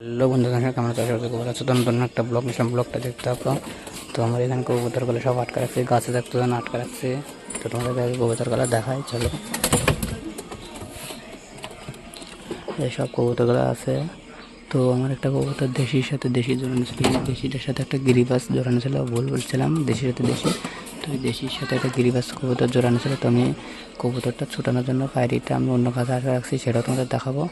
Hello বন্ধুরা, কেমন আছো? খবর আছে তো? নতুন একটা ব্লগ নিলাম, ব্লগটা দেখতে থাকো। তো আমার এখানে কবুতরগুলো সব আটকা রাখছে, গাছে দেখতে যেন আটকা রাখছে। তো তোমাদের কবুতরগুলো দেখাই, চলো। এইসব কবুতরগুলো আছে। তো আমার একটা কবুতর দেশির সাথে দেশি জোড়ানো ছিল, দেশিটার সাথে একটা গিরিবাস জোড়ানো ছিল। ভুল বলছিলাম, দেশির সাথে দেশি। তো এই দেশির সাথে একটা গিরিবাস কবুতর জোড়ানো ছিল। তো আমি কবুতরটা ছুটানোর জন্য পায়রিটা আমি অন্য কাছে আটকা রাখছি, সেটাও তোমাদের দেখাবো।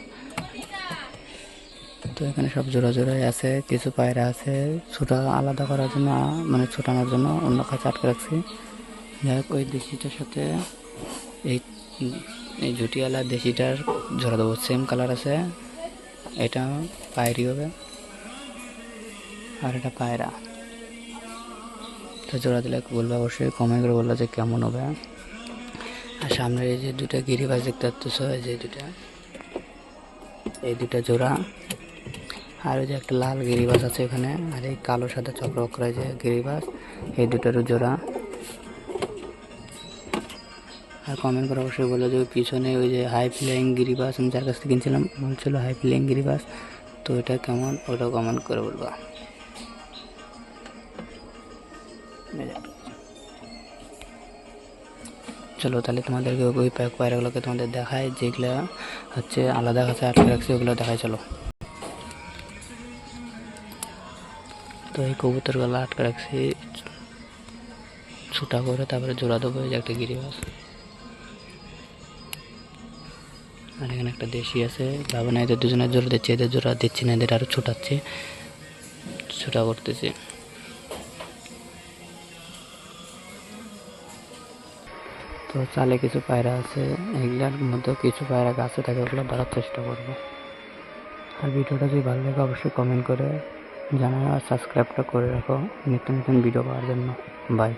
তো এখানে সব জোড়া জোড়াই আছে, কিছু পায়রা আছে ছোটা আলাদা করার জন্য, মানে ছোটানোর জন্য অন্য কাছে আটকে রাখছি। যাই হোক, ওই দেশিটার সাথে এই এই জুটিওয়ালা দেশিটার জোড়া দেবো, সেম কালার আছে। এটা পায়রি হবে আর এটা পায়রা। তো জোড়া দিলে বলবে, অবশ্যই কমেন্ট করে বললো যে কেমন হবে। আর সামনের এই যে দুটা গিরিবাজ দেখতে পাচ্ছ, এই দুটা জোড়া। আর ওই যে একটা লাল গিরিবাস আছে এখানে, আর এই কালো সাদা চক্র যে গিরিবাস, এই দুটারও জোড়া। আর কমেন্ট করে অবশ্যই বলে যে পিছনে ওই যে হাই ফ্লাইং গিরিবাস আমি যার কাছ থেকে কিনছিলাম, বলছিল হাই ফ্লাইং গিরিবাস, তো এটা কেমন ওটাও কমেন্ট করে বলবা। চলো তাহলে তোমাদেরকে ওই পায়রাগুলোকে তোমাদের দেখায়, যেগুলো হচ্ছে আলাদা কাছে আটকে রাখছে, ওগুলো দেখায়। চলো। তো এই কবুতরগুলো আটকে রাখছি ছুটা করে, তারপরে জোড়া দেবো। এই যে একটা গিরিবাস, আর এখানে একটা দেশি আছে। ভাবে না এদের দুজনের জোড়া দিচ্ছি, এদের জোড়া দিচ্ছি না, এদের আরও ছোটাচ্ছি, ছোটা করতেছি। তো চালে কিছু পায়রা আছে, এগুলার মধ্যে কিছু পায়রা গাছে থাকে, ওগুলো ধরার চেষ্টা করবো। আর ভিডিওটা যদি ভালো লাগে অবশ্যই কমেন্ট করে জানাও, আর সাবস্ক্রাইবটা করে রাখো নিত্য নতুন ভিডিও পাওয়ার জন্য। বাই।